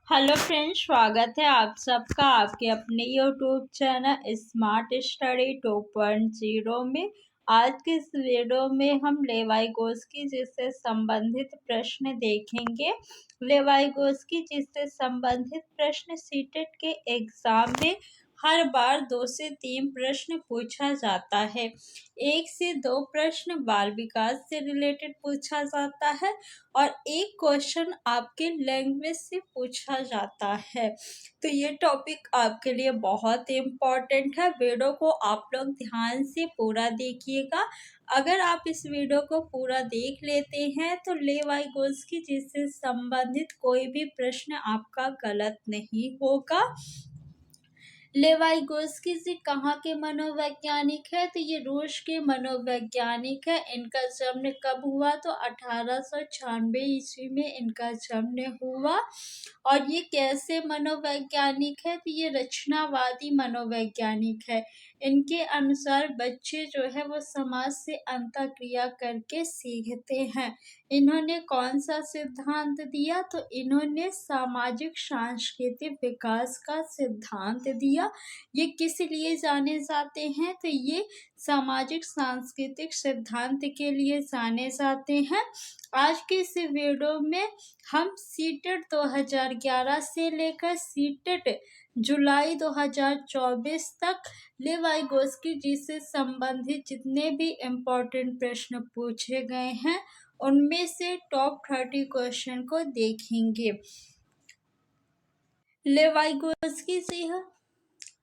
Hello friends, स्वागत है आप सबका आपके अपने यूट्यूब चैनल स्मार्ट स्टडी 2.0 में। आज के इस वीडियो में हम लेवाइगोस्की जी से संबंधित प्रश्न देखेंगे। लेवाइगोस्की जी से संबंधित प्रश्न सीटेट के एग्जाम में हर बार 2 से 3 प्रश्न पूछा जाता है। 1 से 2 प्रश्न बाल विकास से रिलेटेड पूछा जाता है और एक क्वेश्चन आपके लैंग्वेज से पूछा जाता है। तो ये टॉपिक आपके लिए बहुत इम्पोर्टेंट है। वीडियो को आप लोग ध्यान से पूरा देखिएगा। अगर आप इस वीडियो को पूरा देख लेते हैं तो लेवाइगोस्की जी से संबंधित कोई भी प्रश्न आपका गलत नहीं होगा। लेवाइगोस्की जी कहाँ के मनोवैज्ञानिक है? तो ये रूस के मनोवैज्ञानिक है। इनका जन्म कब हुआ? तो 1896 ईस्वी में इनका जन्म हुआ। और ये कैसे मनोवैज्ञानिक है? तो ये रचनावादी मनोवैज्ञानिक है। इनके अनुसार बच्चे जो है वो समाज से अंतःक्रिया करके सीखते हैं। इन्होंने कौन सा सिद्धांत दिया? तो इन्होंने सामाजिक सांस्कृतिक विकास का सिद्धांत दिया। ये किस लिए जाने जाते हैं? तो ये सामाजिक सांस्कृतिक सिद्धांत के लिए जाने जाते हैं। आज के इस वीडियो में हम सीटेट 2011 से लेकर सीटेट जुलाई 2024 तक लेवाइगोस्की जी से संबंधित जितने भी इम्पोर्टेंट प्रश्न पूछे गए हैं उनमें से टॉप 30 क्वेश्चन को देखेंगे। लेवाइगोस्की जी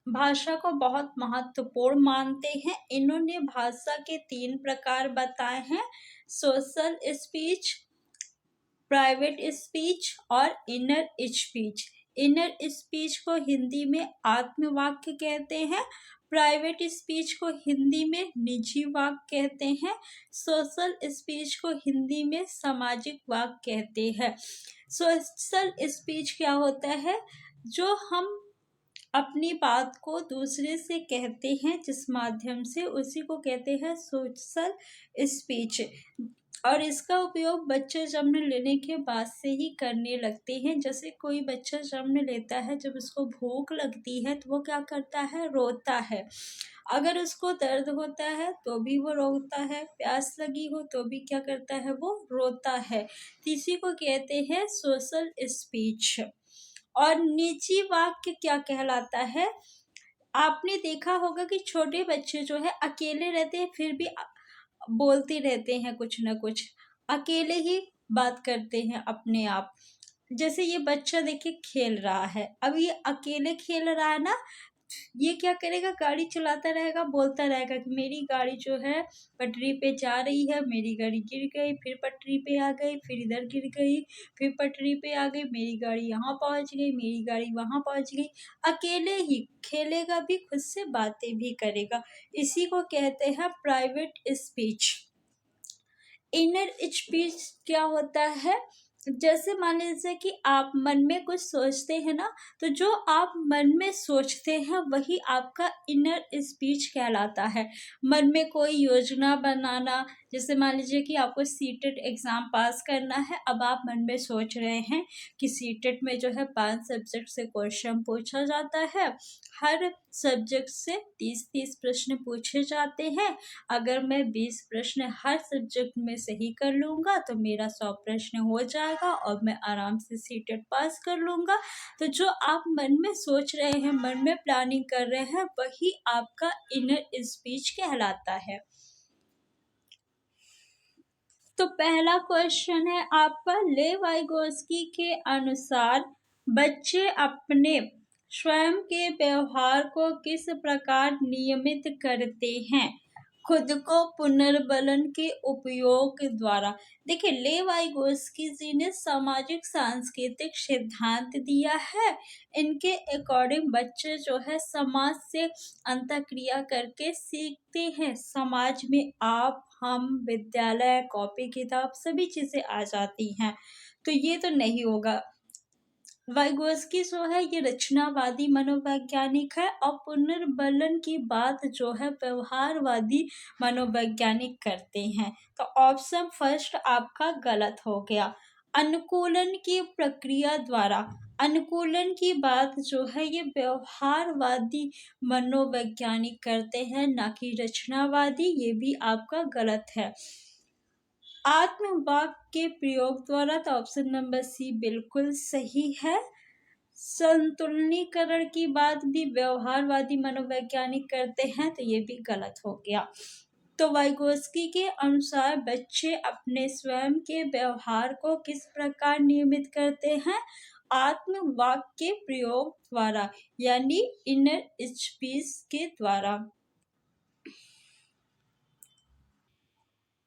भाषा को बहुत महत्वपूर्ण मानते हैं। इन्होंने भाषा के 3 प्रकार बताए हैं: सोशल स्पीच, प्राइवेट स्पीच और इनर स्पीच। इनर स्पीच को हिंदी में आत्मवाक्य कहते हैं, प्राइवेट स्पीच को हिंदी में निजी वाक्य कहते हैं, सोशल स्पीच को हिंदी में सामाजिक वाक्य कहते हैं। सोशल स्पीच क्या होता है? जो हम अपनी बात को दूसरे से कहते हैं जिस माध्यम से, उसी को कहते हैं सोशल स्पीच। और इसका उपयोग बच्चे जन्म लेने के बाद से ही करने लगते हैं। जैसे कोई बच्चा जन्म लेता है, जब उसको भूख लगती है तो वो क्या करता है? रोता है। अगर उसको दर्द होता है तो भी वो रोता है, प्यास लगी हो तो भी क्या करता है? वो रोता है। तो इसी को कहते हैं सोशल स्पीच। और निजी वाक्य क्या कहलाता है? आपने देखा होगा कि छोटे बच्चे जो है अकेले रहते हैं फिर भी बोलते रहते हैं कुछ ना कुछ, अकेले ही बात करते हैं अपने आप। जैसे ये बच्चा देखिए खेल रहा है, अब ये अकेले खेल रहा है ना, ये क्या करेगा? गाड़ी चलाता रहेगा, बोलता रहेगा कि मेरी गाड़ी जो है पटरी पे जा रही है, मेरी गाड़ी गिर गई, फिर पटरी पे आ गई, फिर इधर गिर गई, फिर पटरी पे आ गई, मेरी गाड़ी यहाँ पहुँच गई, मेरी गाड़ी वहाँ पहुँच गई। अकेले ही खेलेगा भी, खुद से बातें भी करेगा। इसी को कहते हैं प्राइवेट स्पीच। इनर स्पीच क्या होता है? जैसे मान लीजिए कि आप मन में कुछ सोचते हैं ना, तो जो आप मन में सोचते हैं वही आपका इनर स्पीच कहलाता है। मन में कोई योजना बनाना, जैसे मान लीजिए कि आपको सीटेट एग्ज़ाम पास करना है। अब आप मन में सोच रहे हैं कि सीटेट में जो है 5 सब्जेक्ट से क्वेश्चन पूछा जाता है, हर सब्जेक्ट से 30-30 प्रश्न पूछे जाते हैं। अगर मैं 20 प्रश्न हर सब्जेक्ट में सही कर लूँगा तो मेरा 100 प्रश्न हो जाएगा और मैं आराम से सीटेट पास कर लूँगा। तो जो आप मन में सोच रहे हैं, मन में प्लानिंग कर रहे हैं, वही आपका इनर स्पीच कहलाता है। तो पहला क्वेश्चन है आपका, लेवाइगोस्की के अनुसार बच्चे अपने स्वयं के व्यवहार को किस प्रकार नियमित करते हैं? खुद को पुनर्बलन के उपयोग द्वारा। देखिए, लेवाइगोस्की जी ने सामाजिक सांस्कृतिक सिद्धांत दिया है। इनके अकॉर्डिंग बच्चे जो है समाज से अंतःक्रिया करके सीखते हैं। समाज में आप, हम, विद्यालय, कॉपी किताब सभी चीजें आ जाती हैं। तो ये तो नहीं होगा। वाइगोस्की जो है ये रचनावादी मनोवैज्ञानिक है और पुनर्बलन की बात जो है व्यवहारवादी मनोवैज्ञानिक करते हैं। तो ऑप्शन फर्स्ट आपका गलत हो गया। अनुकूलन की प्रक्रिया द्वारा। अनुकूलन की बात जो है ये व्यवहारवादी मनोवैज्ञानिक करते हैं, ना कि रचनावादी। ये भी आपका गलत है। आत्मवाक के प्रयोग द्वारा, तो ऑप्शन नंबर सी बिल्कुल सही है। संतुलनीकरण की बात भी व्यवहारवादी मनोवैज्ञानिक करते हैं, तो ये भी गलत हो गया। तो वाइगोस्की के अनुसार बच्चे अपने स्वयं के व्यवहार को किस प्रकार नियमित करते हैं? आत्मवाक के प्रयोग द्वारा, यानी इनर स्पीच के द्वारा।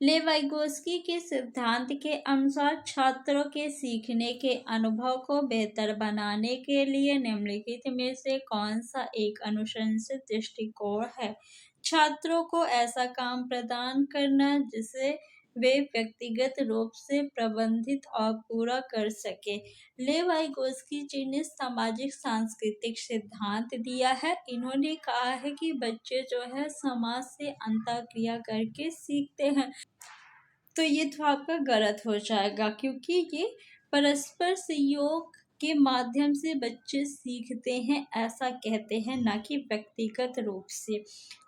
लेवाइगोस्की के सिद्धांत के अनुसार छात्रों के सीखने के अनुभव को बेहतर बनाने के लिए निम्नलिखित में से कौन सा एक अनुशंसित दृष्टिकोण है? छात्रों को ऐसा काम प्रदान करना जिसे वे व्यक्तिगत रूप से प्रबंधित और पूरा कर सके। लेवाइगोस्की जी ने सामाजिक सांस्कृतिक सिद्धांत दिया है। इन्होंने कहा है कि बच्चे जो है समाज से अंतःक्रिया करके सीखते हैं, तो ये तो आपका गलत हो जाएगा, क्योंकि ये परस्पर सहयोग के माध्यम से बच्चे सीखते हैं, ऐसा कहते हैं, ना कि व्यक्तिगत रूप से।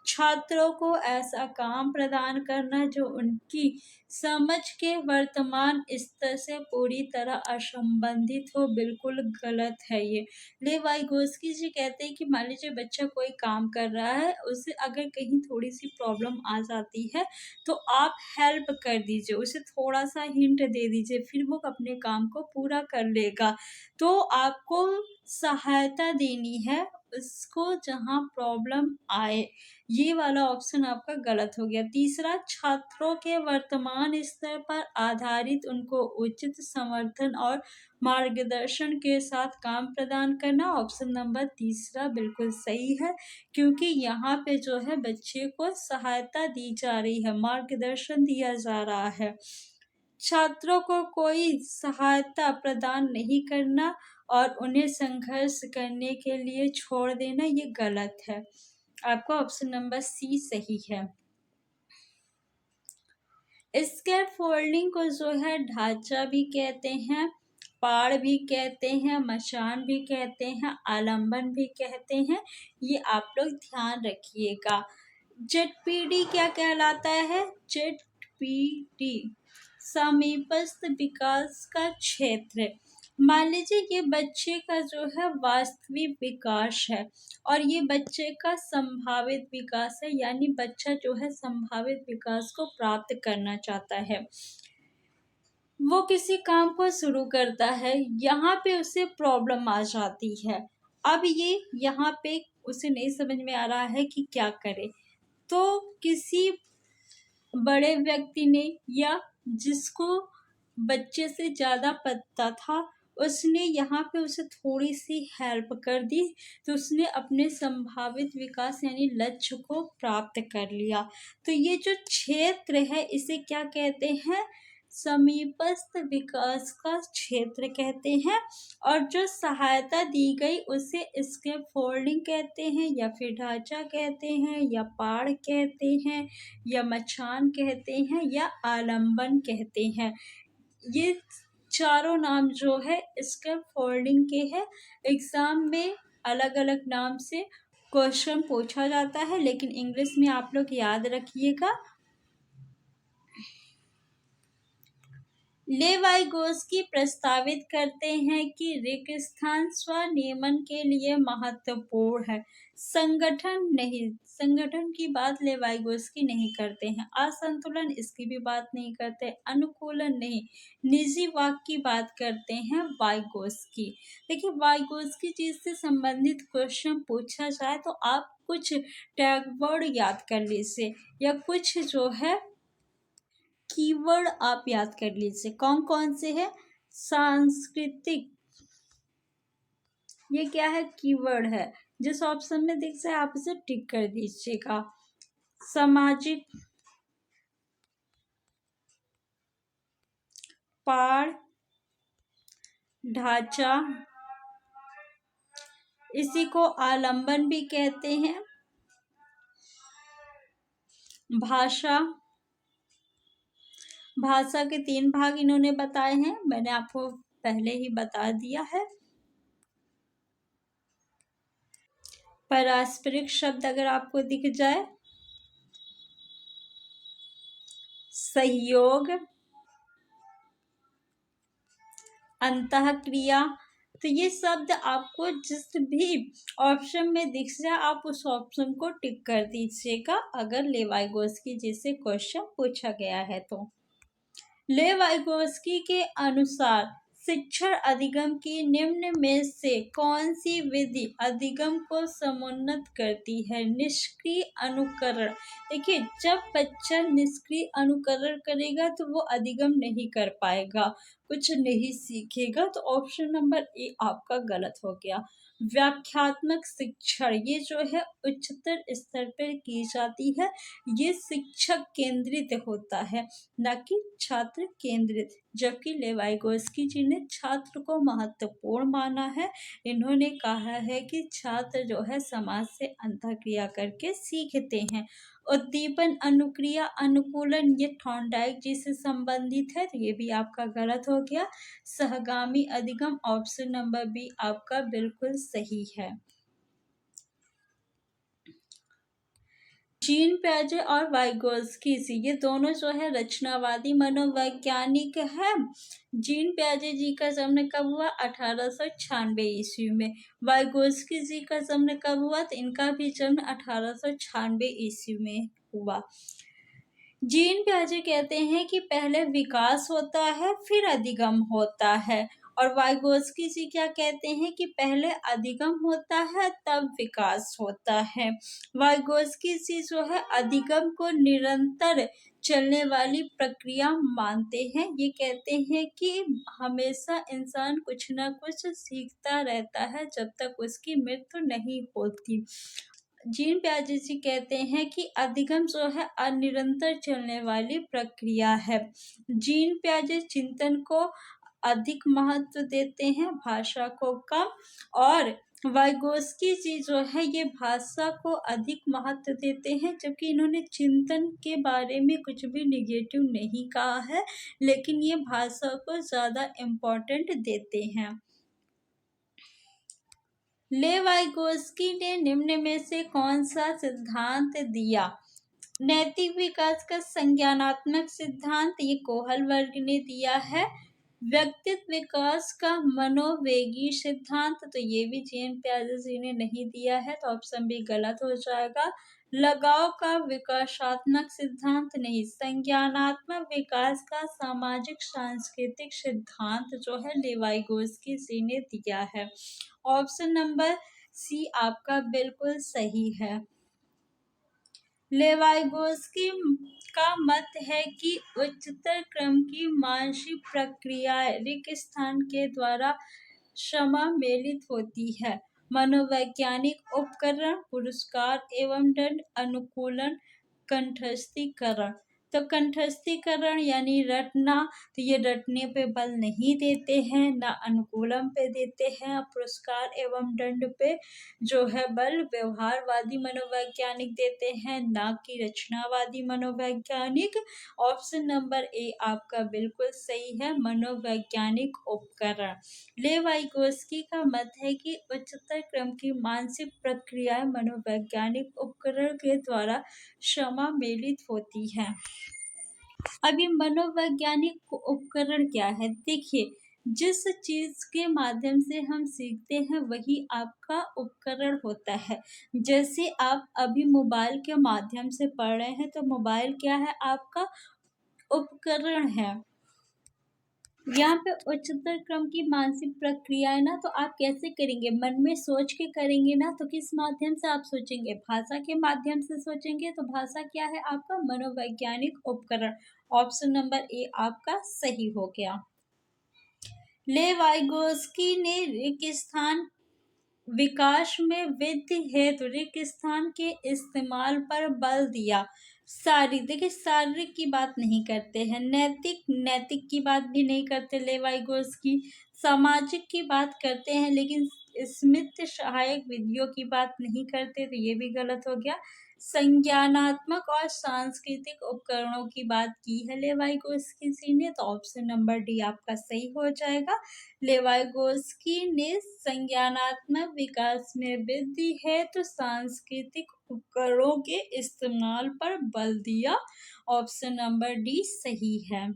छात्रों को ऐसा काम प्रदान करना जो उनकी समझ के वर्तमान स्तर से पूरी तरह असंबंधित हो, बिल्कुल गलत है ये। लेवाइगोस्की जी कहते हैं कि मान लीजिए बच्चा कोई काम कर रहा है, उसे अगर कहीं थोड़ी सी प्रॉब्लम आ जाती है तो आप हेल्प कर दीजिए, उसे थोड़ा सा हिंट दे दीजिए, फिर वो अपने काम को पूरा कर लेगा। तो आपको सहायता देनी है उसको जहाँ प्रॉब्लम आए। ये वाला ऑप्शन आपका गलत हो गया। तीसरा, छात्रों के वर्तमान स्तर पर आधारित उनको उचित समर्थन और मार्गदर्शन के साथ काम प्रदान करना। ऑप्शन नंबर तीसरा बिल्कुल सही है, क्योंकि यहाँ पे जो है बच्चे को सहायता दी जा रही है, मार्गदर्शन दिया जा रहा है। छात्रों को कोई सहायता प्रदान नहीं करना और उन्हें संघर्ष करने के लिए छोड़ देना, ये गलत है। आपका ऑप्शन नंबर सी सही है। स्कैफोल्डिंग को जो है ढांचा भी कहते हैं, पाड़ भी कहते हैं, मचान भी कहते हैं, आलंबन भी कहते हैं। ये आप लोग ध्यान रखिएगा। जेडपीडी क्या कहलाता है? जेडपीडी समीपस्थ विकास का क्षेत्र। मान लीजिए ये बच्चे का जो है वास्तविक विकास है और ये बच्चे का संभावित विकास है, यानी बच्चा जो है संभावित विकास को प्राप्त करना चाहता है। वो किसी काम को शुरू करता है, यहाँ पे उसे प्रॉब्लम आ जाती है। अब ये यहाँ पे उसे नहीं समझ में आ रहा है कि क्या करे, तो किसी बड़े व्यक्ति ने या जिसको बच्चे से ज़्यादा पता था, उसने यहाँ पे उसे थोड़ी सी हेल्प कर दी, तो उसने अपने संभावित विकास यानी लक्ष्य को प्राप्त कर लिया। तो ये जो क्षेत्र है इसे क्या कहते हैं? समीपस्थ विकास का क्षेत्र कहते हैं। और जो सहायता दी गई उसे स्कैफोल्डिंग कहते हैं, या फिर ढांचा कहते हैं, या पाड़ कहते हैं, या मचान कहते हैं, या आलंबन कहते हैं। ये चारों नाम जो है स्कैफोल्डिंग के हैं। एग्जाम में अलग अलग नाम से क्वेश्चन पूछा जाता है, लेकिन इंग्लिश में आप लोग याद रखिएगा। लेवाइगोस्की प्रस्तावित करते हैं कि रिक्त स्थान स्वनियमन के लिए महत्वपूर्ण है, संगठन नहीं। संगठन की बात लेवाइगोस्की नहीं करते हैं। असंतुलन, इसकी भी बात नहीं करते। अनुकूलन नहीं। निजी वाक की बात करते हैं वाइगोस्की। देखिए, वाइगोस्की चीज से संबंधित क्वेश्चन पूछा जाए तो आप कुछ टैग वर्ड याद कर लीजिए, या कुछ जो है कीवर्ड आप याद कर लीजिए। कौन कौन से है? सांस्कृतिक, ये क्या है? कीवर्ड है। जिस ऑप्शन में दिख जाए आप इसे टिक कर दीजिएगा। सामाजिक, पाड़, ढांचा, इसी को आलंबन भी कहते हैं। भाषा, भाषा के 3 भाग इन्होंने बताए हैं, मैंने आपको पहले ही बता दिया है। पारस्परिक शब्द अगर आपको दिख जाए, सहयोग, अंतःक्रिया, तो ये शब्द आपको जिस भी ऑप्शन में दिख जाए आप उस ऑप्शन को टिक कर दीजिएगा अगर लेवाइगोस्की जी से क्वेश्चन पूछा गया है तो। लेवाइगोस्की के अनुसार शिक्षण अधिगम की निम्न में से कौन सी विधि अधिगम को समुन्नत करती है? निष्क्रिय अनुकरण। देखिए, जब बच्चा निष्क्रिय अनुकरण करेगा तो वो अधिगम नहीं कर पाएगा, कुछ नहीं सीखेगा, तो ऑप्शन नंबर ए आपका गलत हो गया। व्याख्यात्मक शिक्षण, ये जो है उच्चतर स्तर पर की जाती है, ये शिक्षक केंद्रित होता है न कि छात्र केंद्रित, जबकि लेवाइगोस्की जी ने छात्र को महत्वपूर्ण माना है। इन्होंने कहा है कि छात्र जो है समाज से अंतःक्रिया करके सीखते हैं। उद्दीपन, अनुक्रिया, अनुकूलन, ये थॉर्नडाइक जी से संबंधित है, तो ये भी आपका गलत हो गया। सहगामी अधिगम, ऑप्शन नंबर बी आपका बिल्कुल सही है। जीन पियाजे और वाइगोस्की, ये दोनों जो है रचनावादी मनोवैज्ञानिक है। जीन पियाजे जी का जन्म कब हुआ? 1896 ईस्वी में। वाइगोस्की जी का जन्म कब हुआ? तो इनका भी जन्म 1896 ईस्वी में हुआ। जीन पियाजे कहते हैं कि पहले विकास होता है फिर अधिगम होता है, और वाइगोस्की जी क्या कहते हैं कि पहले अधिगम होता है तब विकास होता है। वाइगोस्की जी जो है अधिगम को निरंतर चलने वाली प्रक्रिया मानते हैं। ये कहते हैं कि हमेशा इंसान कुछ ना कुछ सीखता रहता है जब तक उसकी मृत्यु नहीं होती। जीन पियाजे जी कहते हैं कि अधिगम जो है अनिरंतर चलने वाली प्रक्रिया है। जीन पियाजे चिंतन को अधिक महत्व देते हैं, भाषा को कम, और वाइगोस्की जी जो है ये भाषा को अधिक महत्व देते हैं, जबकि इन्होंने चिंतन के बारे में कुछ भी निगेटिव नहीं कहा है, लेकिन ये भाषा को ज़्यादा इम्पोर्टेंट देते हैं। लेवाइगोस्की ने निम्न में से कौन सा सिद्धांत दिया? नैतिक विकास का संज्ञानात्मक सिद्धांत, ये कोहल वर्ग ने दिया है। व्यक्तित्व विकास का मनोवेगी सिद्धांत, तो ये भी जीन पियाजे जी ने नहीं दिया है, तो ऑप्शन बी गलत हो जाएगा। लगाव का विकासात्मक सिद्धांत, नहीं। संज्ञानात्मक विकास का सामाजिक सांस्कृतिक सिद्धांत जो है लेवाइगोस्की जी ने दिया है। ऑप्शन नंबर सी आपका बिल्कुल सही है। लेवाइगोस्की का मत है कि उच्चतर क्रम की मानसिक प्रक्रियाएं रिक्त स्थान के द्वारा समामेलित होती है। मनोवैज्ञानिक उपकरण, पुरस्कार एवं दंड, अनुकूलन, कंठस्थीकरण। तो कंठस्थीकरण यानी रटना, तो ये रटने पे बल नहीं देते हैं, ना अनुकूलन पे देते हैं। पुरस्कार एवं दंड पे जो है बल व्यवहारवादी मनोवैज्ञानिक देते हैं, ना कि रचनावादी मनोवैज्ञानिक। ऑप्शन नंबर ए आपका बिल्कुल सही है, मनोवैज्ञानिक उपकरण। लेवाइगोस्की का मत है कि उच्चतर क्रम की मानसिक प्रक्रियाएं मनोवैज्ञानिक उपकरण के द्वारा समामेलित होती हैं। अभी मनोवैज्ञानिक उपकरण क्या है? देखिए, जिस चीज के माध्यम से हम सीखते हैं वही आपका उपकरण होता है। जैसे आप अभी मोबाइल के माध्यम से पढ़ रहे हैं, तो मोबाइल क्या है? आपका उपकरण है। यहाँ पे उच्चतर क्रम की मानसिक प्रक्रिया है ना, तो आप कैसे करेंगे? मन में सोच के करेंगे ना, तो किस माध्यम से आप सोचेंगे? भाषा के माध्यम से सोचेंगे, तो भाषा क्या है? आपका मनोवैज्ञानिक उपकरण। ऑप्शन नंबर ए आपका सही हो गया। लेवाइगोस्की ने रिक्त स्थान विकास में वृद्धि हेतु रिक्त स्थान के इस्तेमाल पर बल दिया। शारीरिक, देखिए शारीरिक की बात नहीं करते हैं, नैतिक की बात भी नहीं करते लेवाइगोस्की। सामाजिक की बात करते हैं लेकिन स्मित सहायक विधियों की बात नहीं करते, तो ये भी गलत हो गया। संज्ञानात्मक और सांस्कृतिक उपकरणों की बात की है लेवाइगोस्की ने, तो ऑप्शन नंबर डी आपका सही हो जाएगा। लेवाइगोस्की ने संज्ञानात्मक विकास में वृद्धि है तो सांस्कृतिक उपकरणों के इस्तेमाल पर बल दिया। ऑप्शन नंबर डी सही है।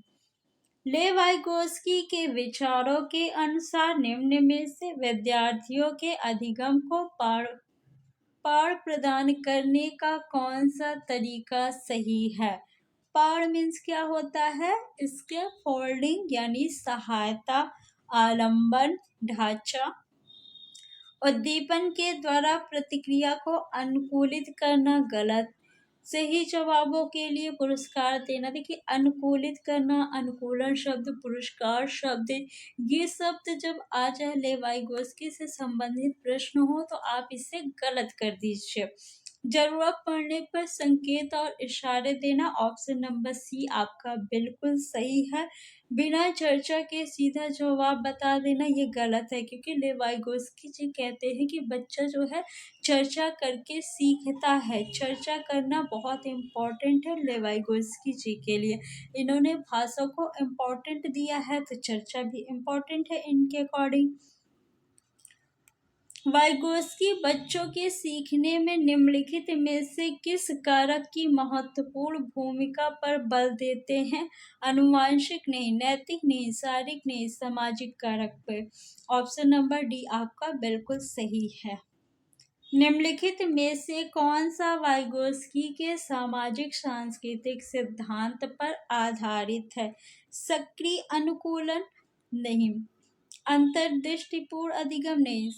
लेवाइगोस्की के विचारों के अनुसार निम्न में से विद्यार्थियों के अधिगम को पाठ प्रदान करने का कौन सा तरीका सही है? पाठ मीन्स क्या होता है? इसके फोल्डिंग यानी सहायता, आलंबन, ढांचा, उद्दीपन के द्वारा प्रतिक्रिया को अनुकूलित करना गलत। सही जवाबों के लिए पुरस्कार देना। देखिए, अनुकूलित करना, अनुकूलन शब्द, पुरस्कार शब्द, ये शब्द जब आ जाए लेवाइगोस्की से संबंधित प्रश्न हो तो आप इसे गलत कर दीजिए। जरूरत पड़ने पर संकेत और इशारे देना, ऑप्शन नंबर सी आपका बिल्कुल सही है। बिना चर्चा के सीधा जवाब बता देना, ये गलत है, क्योंकि लेवाइगोस्की जी कहते हैं कि बच्चा जो है चर्चा करके सीखता है। चर्चा करना बहुत इम्पोर्टेंट है लेवाइगोस्की जी के लिए। इन्होंने भाषा को इम्पोर्टेंट दिया है, तो चर्चा भी इम्पोर्टेंट है इनके अकॉर्डिंग। वाइगोस्की बच्चों के सीखने में निम्नलिखित में से किस कारक की महत्वपूर्ण भूमिका पर बल देते हैं? आनुवंशिक नहीं, नैतिक नहीं, शारीरिक नहीं, सामाजिक कारक पर। ऑप्शन नंबर डी आपका बिल्कुल सही है। निम्नलिखित में से कौन सा वाइगोस्की के सामाजिक सांस्कृतिक सिद्धांत पर आधारित है? सक्रिय अनुकूलन नहीं, अंतर्दृष्टिपूर्ण अधिगम नहीं,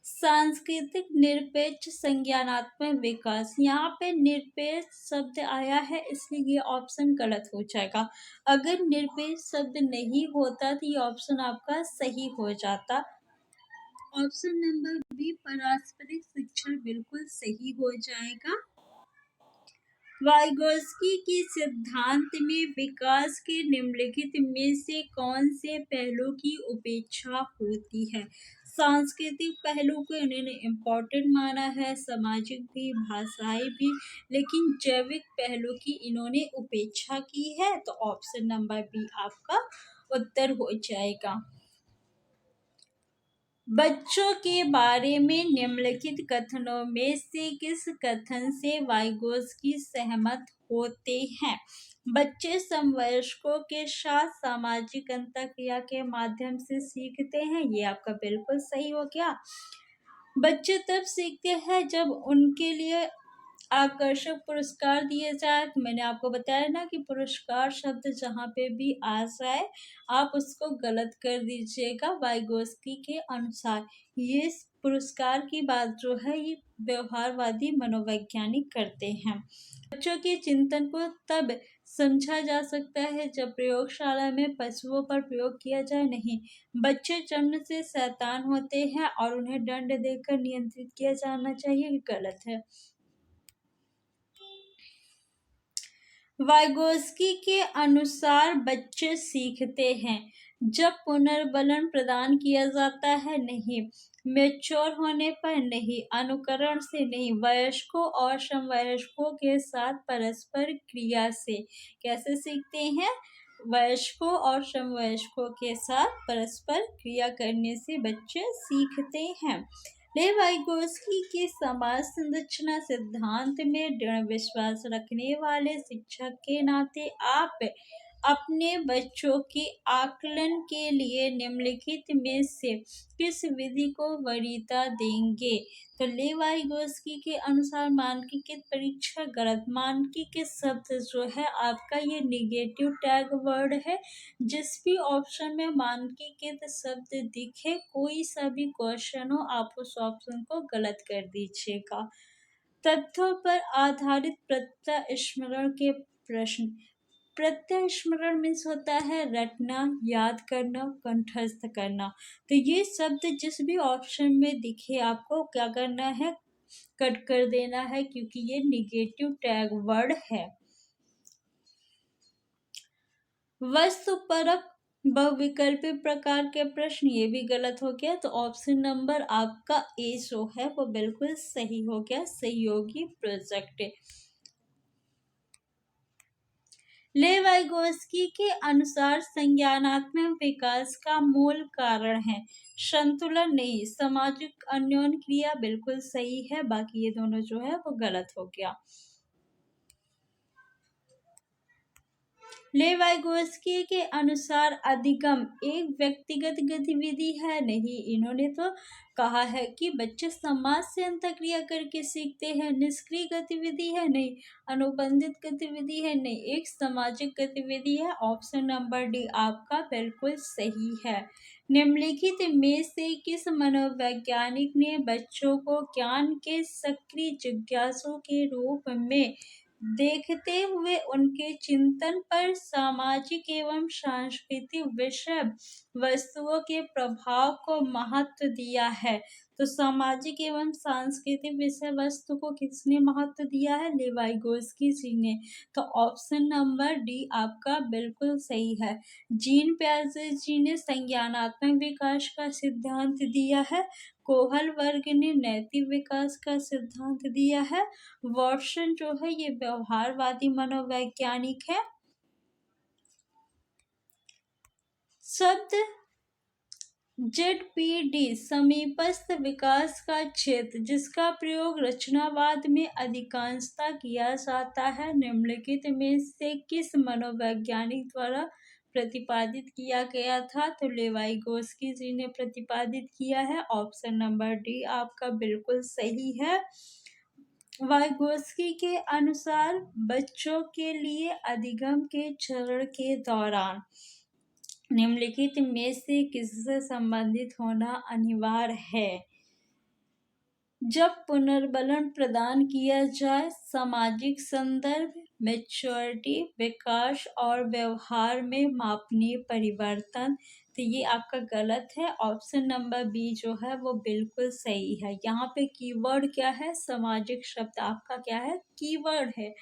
सांस्कृतिक निरपेक्ष संज्ञानात्मक विकास। यहाँ पे निरपेक्ष शब्द आया है, इसलिए ये ऑप्शन गलत हो जाएगा। अगर निरपेक्ष शब्द नहीं होता तो ये ऑप्शन आपका सही हो जाता। ऑप्शन नंबर बी पारस्परिक शिक्षण बिल्कुल सही हो जाएगा। वाइगोस्की के सिद्धांत में विकास के निम्नलिखित में से कौन से पहलू की उपेक्षा होती है? सांस्कृतिक पहलू को इन्होंने इम्पोर्टेंट माना है, सामाजिक भी, भाषाई भी, लेकिन जैविक पहलू की इन्होंने उपेक्षा की है, तो ऑप्शन नंबर बी आपका उत्तर हो जाएगा। बच्चों के बारे में निम्नलिखित कथनों में से किस कथन से वाइगोस्की सहमत होते हैं? बच्चे समवयस्कों के साथ सामाजिक अंतःक्रिया के माध्यम से सीखते हैं, ये आपका बिल्कुल सही हो गया। बच्चे तब सीखते हैं जब उनके लिए आकर्षक पुरस्कार दिए जाए। तो मैंने आपको बताया ना कि पुरस्कार शब्द जहाँ पे भी आ जाए आप उसको गलत कर दीजिएगा। वाइगोस्की के अनुसार ये पुरस्कार की बात जो है ये व्यवहारवादी मनोवैज्ञानिक करते हैं। बच्चों के चिंतन को तब समझा जा सकता है जब प्रयोगशाला में पशुओं पर प्रयोग किया जाए। नहीं, बच्चे जन्म से शैतान होते हैं और उन्हें दंड देकर नियंत्रित किया जाना चाहिए, गलत है। वाइगोस्की के अनुसार बच्चे सीखते हैं जब पुनर्बलन प्रदान किया जाता है, नहीं, मैच्योर होने पर, नहीं, अनुकरण से, नहीं, वयस्कों और समवयस्कों के साथ परस्पर क्रिया से। कैसे सीखते हैं? वयस्कों और समवयस्कों के साथ परस्पर क्रिया करने से बच्चे सीखते हैं। वाइगोस्की के समाज संरचना सिद्धांत में दृढ़ विश्वास रखने वाले शिक्षक के नाते आप अपने बच्चों के आकलन के लिए निम्नलिखित में से किस विधि को वरीयता देंगे? तो वाइगोस्की के अनुसार मानकीकृत परीक्षा गलत। मानकीकृत शब्द जो है आपका ये निगेटिव टैग वर्ड है। जिस भी ऑप्शन में मानकीकृत शब्द दिखे, कोई सा भी क्वेश्चन हो, आप उस ऑप्शन को गलत कर दीजिएगा। तथ्यों पर आधारित प्रत्यास्मरण के प्रश्न। प्रत्यास्मरण मीन्स होता है रटना, याद करना, कंठस्थ करना। तो ये शब्द जिस भी ऑप्शन में दिखे आपको क्या करना है? कट कर देना है, क्योंकि ये निगेटिव टैग वर्ड है। वस्तुपरक बहुविकल्पी प्रकार के प्रश्न, ये भी गलत हो गया। तो ऑप्शन नंबर आपका ए जो है वो बिल्कुल सही हो गया, सहयोगी प्रोजेक्ट। लेवाइगोस्की के अनुसार संज्ञानात्मक विकास का मूल कारण है संतुलन नहीं, सामाजिक अन्योन्य क्रिया। बिल्कुल सही है, बाकी ये दोनों जो है वो गलत हो गया। लेवाइगोस्की के अनुसार अधिगम एक व्यक्तिगत गतिविधि है नहीं, इन्होंने तो कहा है कि बच्चे समाज से अंतःक्रिया करके सीखते हैं। निष्क्रिय गतिविधि है नहीं, अनुबंधित गतिविधि है नहीं, एक सामाजिक गतिविधि है। ऑप्शन नंबर डी आपका बिल्कुल सही है। निम्नलिखित में से किस मनोवैज्ञानिक ने बच्चों को ज्ञान के सक्रिय जिज्ञासु के रूप में देखते हुए उनके चिंतन पर सामाजिक एवं सांस्कृतिक विषय वस्तुओं के प्रभाव को महत्व दिया है? तो सामाजिक एवं सांस्कृतिक विषय वस्तु को किसने महत्व दिया है? लेवाइगोस्की जी ने। तो ऑप्शन नंबर डी आपका बिल्कुल सही है। जीन पियाजे जी ने संज्ञानात्मक विकास का सिद्धांत दिया है। कोहल वर्ग ने नैतिक विकास का सिद्धांत दिया है। वॉटसन जो है ये व्यवहारवादी मनोवैज्ञानिक है। शब्द ZPD समीपस्थ विकास का क्षेत्र, जिसका प्रयोग रचनावाद में अधिकांशतः किया जाता है, निम्नलिखित में से किस मनोवैज्ञानिक द्वारा प्रतिपादित किया गया था? तो लेवाइगोस्की जी ने प्रतिपादित किया है। ऑप्शन नंबर डी आपका बिल्कुल सही है। वाइगोस्की के अनुसार बच्चों के लिए अधिगम के चरण के दौरान निम्नलिखित में से किससे संबंधित होना अनिवार्य है? जब पुनर्बलन प्रदान किया जाए, सामाजिक संदर्भ, मैच्योरिटी, विकास और व्यवहार में मापनीय परिवर्तन। तो ये आपका गलत है। ऑप्शन नंबर बी जो है वो बिल्कुल सही है। यहाँ पे कीवर्ड क्या है? सामाजिक शब्द आपका क्या है? कीवर्ड है।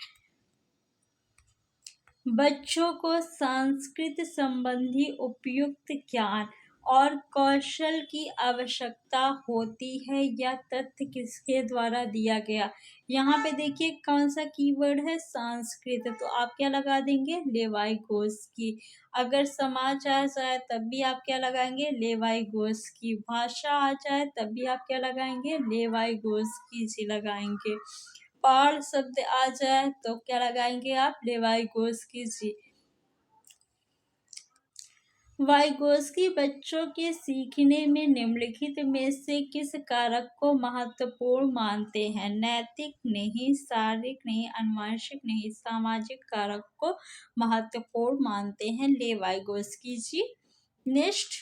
बच्चों को संस्कृति संबंधी उपयुक्त ज्ञान और कौशल की आवश्यकता होती है, यह तथ्य किसके द्वारा दिया गया? यहाँ पे देखिए कौन सा कीवर्ड है? संस्कृत। तो आप क्या लगा देंगे? लेवाइगोस्की। अगर समाज आ जाए तब भी आप क्या लगाएंगे? लेवाइगोस्की। भाषा आ जाए तब भी आप क्या लगाएंगे? लेवाइगोस्की जी लगाएंगे। पाल शब्द आ जाए तो क्या लगाएंगे आप? लेवाइगोस्की जी। वाइगोस्की बच्चों के सीखने में निम्नलिखित में से किस कारक को महत्वपूर्ण मानते हैं? नैतिक नहीं, शारीरिक नहीं, आनुवंशिक नहीं, सामाजिक कारक को महत्वपूर्ण मानते हैं लेवाइगोस्की जी। नेक्स्ट,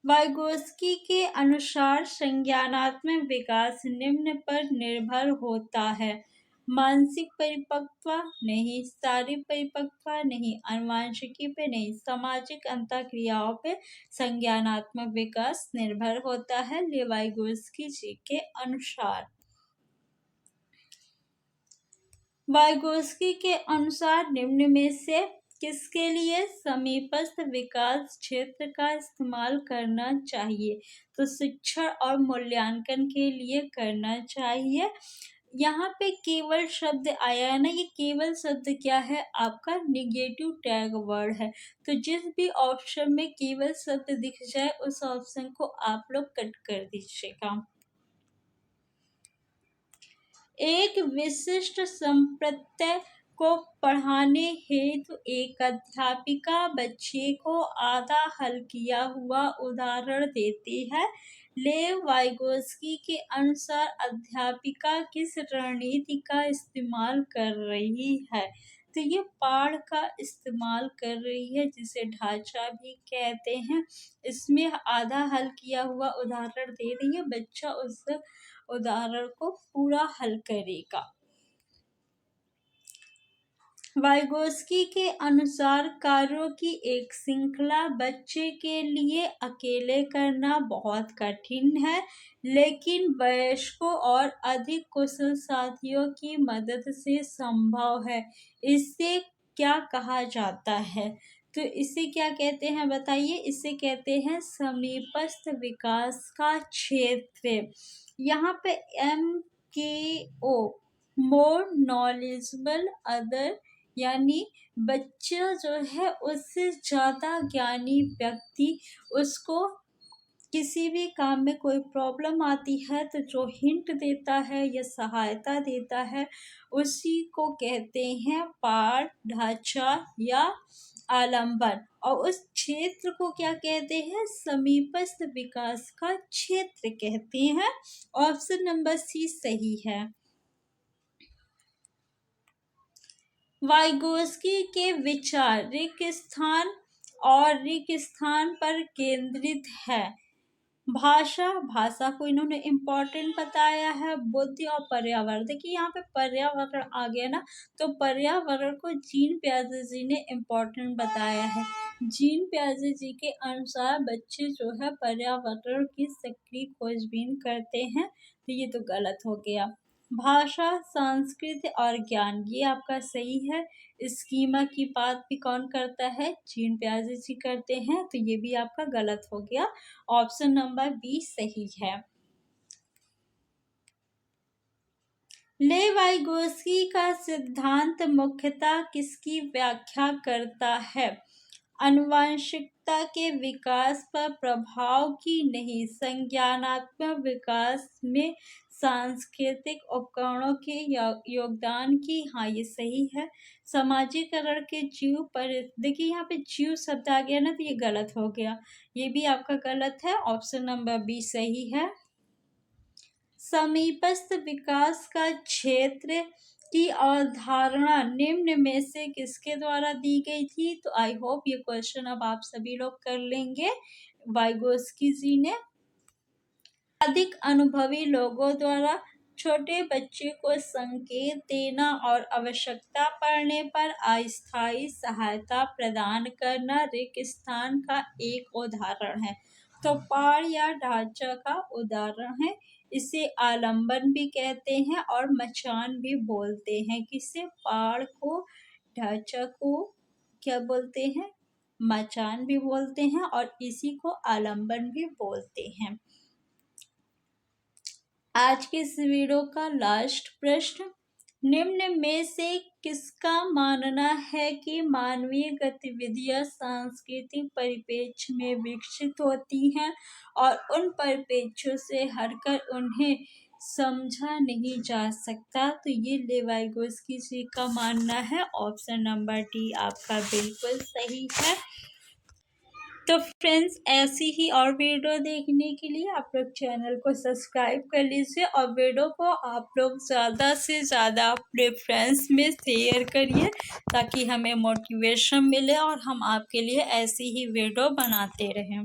वाइगोस्की के अनुसार संज्ञानात्मक विकास निम्न पर निर्भर होता है: मानसिक परिपक्वता नहीं, शारीरिक परिपक्वता नहीं, आनुवंशिकी पे नहीं, सामाजिक अंतःक्रियाओं पे संज्ञानात्मक विकास निर्भर होता है लेवाइगोस्की जी के अनुसार। वाइगोस्की के अनुसार निम्न में से किसके लिए समीपस्थ विकास क्षेत्र का इस्तेमाल करना चाहिए? तो शिक्षण और मूल्यांकन के लिए करना चाहिए। यहाँ पे केवल शब्द आया है ना, ये केवल शब्द क्या है? आपका निगेटिव टैग वर्ड है। तो जिस भी ऑप्शन में केवल शब्द दिख जाए उस ऑप्शन को आप लोग कट कर दीजिएगा। एक विशिष्ट संप्रत्यय को पढ़ाने हेतु एक अध्यापिका बच्चे को आधा हल किया हुआ उदाहरण देती है। लेव वाइगोस्की के अनुसार अध्यापिका किस रणनीति का इस्तेमाल कर रही है? तो ये पाठ का इस्तेमाल कर रही है, जिसे ढांचा भी कहते हैं। इसमें आधा हल किया हुआ उदाहरण दे रही है, बच्चा उस उदाहरण को पूरा हल करेगा। वाइगोस्की के अनुसार कार्यों की एक श्रृंखला बच्चे के लिए अकेले करना बहुत कठिन है, लेकिन वयस्कों और अधिक कुशल साथियों की मदद से संभव है। इसे क्या कहा जाता है? तो इसे क्या कहते हैं बताइए? इसे कहते हैं समीपस्थ विकास का क्षेत्र। यहाँ पे MKO मोर नॉलेजेबल अदर, यानी बच्चा जो है उससे ज़्यादा ज्ञानी व्यक्ति, उसको किसी भी काम में कोई प्रॉब्लम आती है तो जो हिंट देता है या सहायता देता है उसी को कहते हैं पाठ, ढांचा या आलंबन। और उस क्षेत्र को क्या कहते हैं? समीपस्थ विकास का क्षेत्र कहते हैं। ऑप्शन नंबर सी सही है। वाइगोस्की के विचार रिक्त स्थान और रिक्त स्थान पर केंद्रित है। भाषा को इन्होंने इम्पोर्टेंट बताया है। बुद्धि और पर्यावरण, देखिए यहाँ पे पर्यावरण आ गया ना, तो पर्यावरण को जीन प्याजे जी ने इम्पोर्टेंट बताया है। जीन प्याजे जी के अनुसार बच्चे जो है पर्यावरण की सक्रिय खोजबीन करते हैं, तो ये तो गलत हो गया। भाषा, संस्कृति और ज्ञान, ये आपका सही है। स्कीमा की बात भी कौन करता है? जीन प्याजे जी करते हैं, तो ये भी आपका गलत हो गया। ऑप्शन नंबर बी सही है। लेवाइगोस्की का सिद्धांत मुख्यतः किसकी व्याख्या करता है? आनुवंशिकता के विकास पर प्रभाव की नहीं, संज्ञानात्मक विकास में सांस्कृतिक उपकरणों के योगदान की। हाँ, ये सही है। समाजीकरण के जीव पर, देखिए यहाँ पे जीव शब्द आ गया ना, तो ये गलत हो गया, ये भी आपका गलत है। ऑप्शन नंबर बी सही है। समीपस्थ विकास का क्षेत्र की अवधारणा निम्न में से किसके द्वारा दी गई थी? तो आई होप ये क्वेश्चन अब आप सभी लोग कर लेंगे। वाइगोस्की जी ने अधिक अनुभवी लोगों द्वारा छोटे बच्चे को संकेत देना और आवश्यकता पड़ने पर अस्थायी सहायता प्रदान करना रिक्त स्थान का एक उदाहरण है। तो पाड़ या ढांचा का उदाहरण है। इसे आलंबन भी कहते हैं और मचान भी बोलते हैं। किसे? पाड़ को, ढांचा को क्या बोलते हैं? मचान भी बोलते हैं और इसी को आलंबन भी बोलते हैं। आज के इस वीडियो का लास्ट प्रश्न, निम्न में से किसका मानना है कि मानवीय गतिविधियां सांस्कृतिक परिप्रेक्ष्य में विकसित होती हैं और उन परिप्रेक्ष्यों से हटकर उन्हें समझा नहीं जा सकता? तो ये लेवाइगोस्की जी का मानना है। ऑप्शन नंबर डी आपका बिल्कुल सही है। तो फ्रेंड्स, ऐसी ही और वीडियो देखने के लिए आप लोग चैनल को सब्सक्राइब कर लीजिए और वीडियो को आप लोग ज़्यादा से ज़्यादा अपने फ्रेंड्स में शेयर करिए, ताकि हमें मोटिवेशन मिले और हम आपके लिए ऐसी ही वीडियो बनाते रहें।